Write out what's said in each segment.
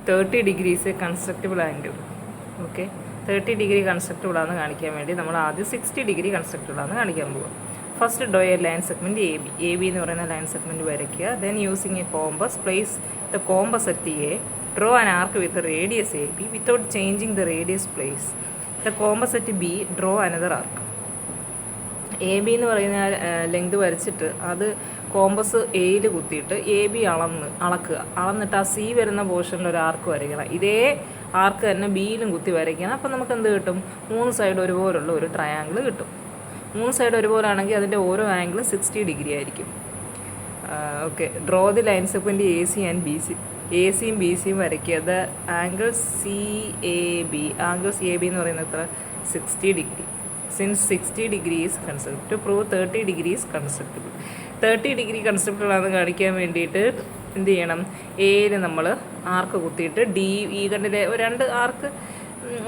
30 degrees കൺസ്ട്രക്റ്റബിൾ angle. Okay, 30 degree constructible ആണെന്ന് കാണിക്കാൻ വേണ്ടി നമ്മൾ ആദ്യം 60 ഡിഗ്രി കൺസ്ട്രക്റ്റബിൾ ആണെന്ന് കാണിക്കാൻ പോകും. First draw A line segment A B എന്ന് പറയുന്ന ലൈൻ സെഗ്മെൻറ്റ് വരയ്ക്കുക. Then using A compass place the compass at A. Draw an arc with radius A B without changing the radius place the compass at B. Draw another arc. A B എന്ന് പറയുന്ന length വരച്ചിട്ട് അത് compass എയിൽ കുത്തിയിട്ട് A B അളക്കുക. അളന്നിട്ട് ആ C വരുന്ന പോർഷനിൽ ഒരു ആർക്ക് വരയ്ക്കണം. ഇതേ ആർക്ക് തന്നെ ബിയിലും കുത്തി വരയ്ക്കണം. അപ്പോൾ നമുക്ക് എന്ത് കിട്ടും? 3 സൈഡ് ഒരുപോലുള്ള ഒരു ട്രയാങ്കിൾ കിട്ടും. 3 സൈഡ് ഒരുപോലെ ആണെങ്കിൽ അതിൻ്റെ ഓരോ ആംഗിളും 60 ഡിഗ്രി ആയിരിക്കും. Okay, draw the line segment A C and B C. A സിയും ബി സിയും വരയ്ക്കുക. The angle C A B. Angle C A B എന്ന് പറയുന്നത് എത്ര? 60 degree. Since 60 degree is constructible. To prove 30 degree is constructible. 30 degree constructible ആണെന്ന് കാണിക്കാൻ വേണ്ടിയിട്ട് എന്ത് ചെയ്യണം? എയിൽ നമ്മൾ ആർക്ക് കുത്തിയിട്ട് ഈ കണ്ടിലെ 2 ആർക്ക്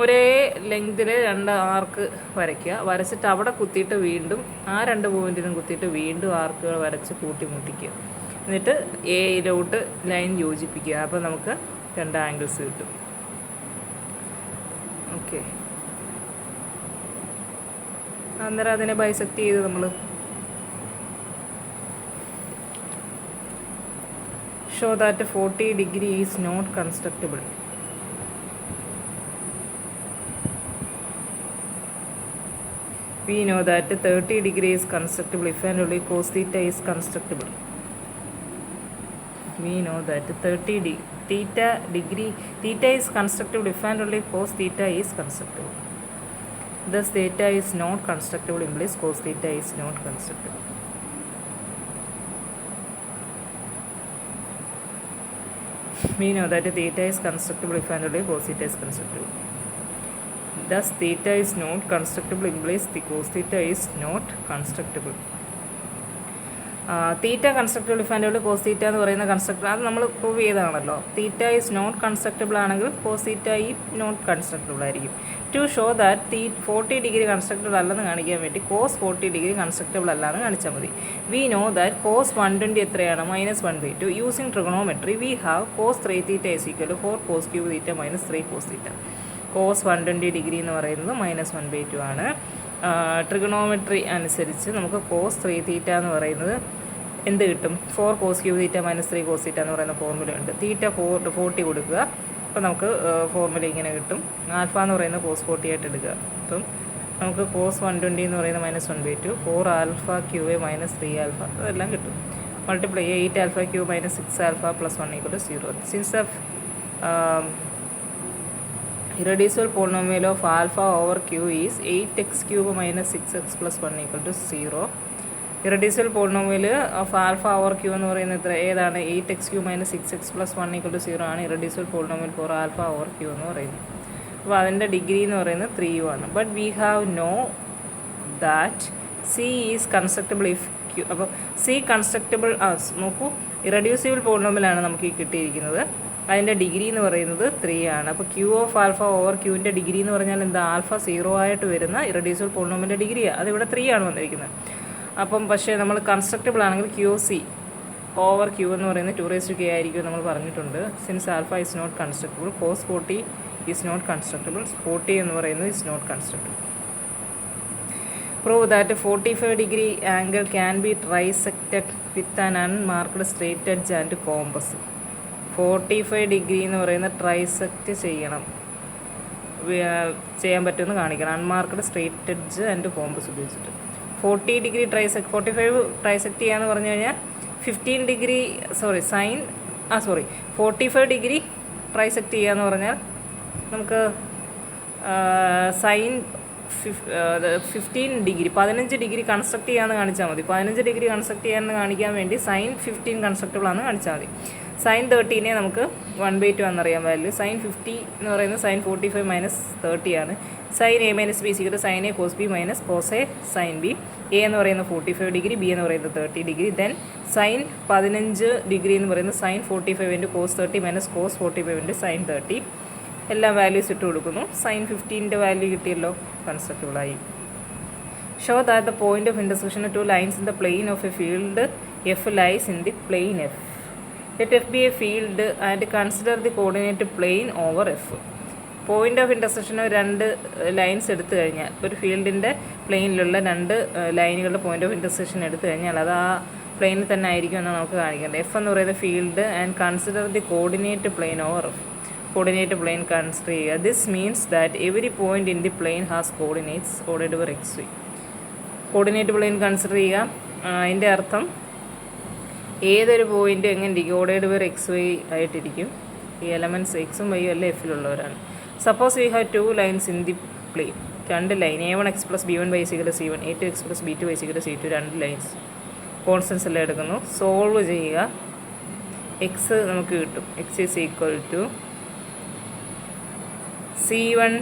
ഒരേ ലെങ്തിൽ 2 ആർക്ക് വരയ്ക്കുക. വരച്ചിട്ട് അവിടെ കുത്തിയിട്ട് വീണ്ടും ആ 2 പോയിന്റിലും കുത്തിയിട്ട് വീണ്ടും ആർക്കുകൾ വരച്ച് കൂട്ടിമുട്ടിക്കുക. എന്നിട്ട് എയിലോട്ട് ലൈൻ യോജിപ്പിക്കുക. അപ്പോൾ നമുക്ക് 2 ആംഗിൾസ് കിട്ടും. ഓക്കെ, അന്നേരം അതിനെ ബൈസെക്റ്റ് ചെയ്ത് നമ്മൾ show that 40 degree is not constructible. We know that 30 degree is constructible if and only cos theta is constructible. We know that theta is constructible if and only cos theta is constructible. Thus theta is not constructible implies cos theta is not constructible. We know that theta is constructible if and only cos theta is constructible. Thus theta is not constructible implies the cos theta is not constructible. Theta constructible if and cos theta എന്ന് പറയുന്ന constructible അത് നമ്മൾ prove ചെയ്തതാണല്ലോ. Theta is not constructible ആണെങ്കിൽ cos theta ഈ not constructible ആയിരിക്കും. To show that 40 degree constructible അല്ലെന്ന് കാണിക്കാൻ വേണ്ടി കോസ് 40 ഡിഗ്രി കൺസ്ട്രക്റ്റബിൾ അല്ലാന്ന് കാണിച്ചാൽ മതി. വി നോ ദാറ്റ് കോസ് 120 എത്രയാണ്? -1/2. Using trigonometry we have cos 3 theta is equal to 4 cos cube theta minus 3 cos theta. Cos 120 degree എന്ന് പറയുന്നത് -1/2 ആണ്. ട്രിഗണോമെട്രി അനുസരിച്ച് നമുക്ക് കോസ് 3 തീറ്റ എന്ന് പറയുന്നത് എന്ത് കിട്ടും? 4 cos cube theta minus 3 cos theta എന്ന് പറയുന്ന ഫോർമുല ഉണ്ട്. തീറ്റ 40 കൊടുക്കുക. അപ്പോൾ നമുക്ക് ഫോർമുല ഇങ്ങനെ കിട്ടും. ആൽഫ എന്ന് പറയുന്നത് കോസ് 40 ആയിട്ട് എടുക്കുക. അപ്പം നമുക്ക് കോസ് 120 എന്ന് പറയുന്നത് -1/2, 4 ആൽഫ ക്യൂബ് മൈനസ് 3 ആൽഫ അതെല്ലാം കിട്ടും. Multiply 8 alpha cube minus 6 alpha plus 1 = 0. Since of irreducible polynomial of alpha over q is 8x cube minus 6x plus 1 = 0. Irreducible polynomial of alpha over q എന്ന് പറയുന്നത് ഏതാണ്? 8x cube minus 6x plus 1 = 0 ആണ് irreducible polynomial for alpha over q എന്ന് പറയുന്നത്. അപ്പോൾ അതിൻ്റെ degree എന്ന് പറയുന്നത് 3u ആണ്. But we have know that c is constructible if q. അപ്പോൾ c കൺസ്ട്രക്റ്റബിൾ നോക്കൂ, ഇറഡ്യൂസിബിൾ പോളിനോമിയലാണ് നമുക്ക് ഈ കിട്ടിയിരിക്കുന്നത്. അതിൻ്റെ ഡിഗ്രി എന്ന് പറയുന്നത് 3 ആണ്. അപ്പോൾ ക്യൂ ഓഫ് ആൽഫ ഓവർ ക്യൂവിൻ്റെ ഡിഗ്രി എന്ന് പറഞ്ഞാൽ എന്താ? ആൽഫ 0 ആയിട്ട് വരുന്ന ഇറഡ്യൂസിബിൾ പോളിനോമിയലിൻ്റെ ഡിഗ്രിയാണ്. അതിവിടെ 3 ആണ് വന്നിരിക്കുന്നത്. അപ്പം പക്ഷേ നമ്മൾ കൺസ്ട്രക്റ്റബിൾ ആണെങ്കിൽ ക്യൂ സി ഓവർ ക്യൂ എന്ന് പറയുന്നത് 2k ആയിരിക്കും നമ്മൾ പറഞ്ഞിട്ടുണ്ട്. Since alpha is not constructible, cos 40 is not constructible, 40 എന്ന് പറയുന്നത് is not constructible. Prove that 45 degree angle can be trisected with an unmarked straight edge and compass. 45 degree എന്ന് പറയുന്നത് trisect ചെയ്യാൻ പറ്റുമെന്ന് കാണിക്കണം. Unmarked straight edge and compass ഉപയോഗിച്ചിട്ട് 45 ട്രൈസെക്റ്റ് ചെയ്യാന്ന് പറഞ്ഞു കഴിഞ്ഞാൽ 45 ഡിഗ്രി ട്രൈസെക്റ്റ് ചെയ്യാന്ന് പറഞ്ഞാൽ നമുക്ക് സൈൻ 15 ഡിഗ്രി 15 ഡിഗ്രി കൺസ്ട്രക്ട് ചെയ്യാമെന്ന് കാണിച്ചാൽ മതി. 15 ഡിഗ്രി കൺസ്ട്രക്ട് ചെയ്യാമെന്ന് കാണിക്കാൻ വേണ്ടി സൈൻ 15 കൺസ്ട്രക്റ്റബിൾ ആണെന്ന് കാണിച്ചാൽ മതി. സൈൻ 30 നമുക്ക് 1/2 എന്നറിയാൻ വാല്യൂ. സൈൻ 50 എന്ന് പറയുന്നത് സൈൻ 45 മൈനസ് 30 ആണ്. Sine A minus B is equal sine A cos B minus cos A sine B. A എന്ന് പറയുന്നത് 45 ഡിഗ്രി, ബി എന്ന് പറയുന്നത് 30 ഡിഗ്രി. ദെൻ സൈൻ 15 ഡിഗ്രി എന്ന് പറയുന്നത് sine 45 into cos 30 minus cos 45 into sine 30. എല്ലാ വാല്യൂസ് ഇട്ട് കൊടുക്കുന്നു. സൈൻ 15ൻ്റെ വാല്യൂ കിട്ടിയല്ലോ, കൺസ്ട്രക്റ്റബിളായി. Show that the point of intersection two lines in the plane of a field F lies in the plane F. Let F be a field and consider the coordinate plane over F. Point of ഇൻ്റർസെക്ഷന് രണ്ട് lines എടുത്തു കഴിഞ്ഞാൽ, ഒരു ഫീൽഡിൻ്റെ പ്ലെയിനിലുള്ള രണ്ട് ലൈനുകളുടെ point of intersection എടുത്തു കഴിഞ്ഞാൽ അത് ആ പ്ലെയിനിൽ തന്നെ ആയിരിക്കും എന്ന് നമുക്ക് കാണിക്കേണ്ടത്. എഫ് എന്ന് പറയുന്ന field and consider the coordinate plane over F. Coordinate plane consider ചെയ്യുക. This means that every point in the plane has coordinates ordered by X Y. Coordinate plane consider ചെയ്യുക. അതിൻ്റെ അർത്ഥം ഏതൊരു പോയിൻ്റ് എങ്ങനെ ഇരിക്കും, ഓർഡേർഡ് ബൈ എക്സ് വൈ ആയിട്ടിരിക്കും. ഈ elements എക്സും വൈയും എല്ലാം എഫിലുള്ളവരാണ്. Suppose we have 2 lines in the plane. രണ്ട് line A1x + B1 y = C1, A2x + B2 y = C2. രണ്ട് ലൈൻസ് കോൺസ്റ്റൻസ് എല്ലാം എടുക്കുന്നു. സോൾവ് ചെയ്യുക. എക്സ് നമുക്ക് കിട്ടും. x = C1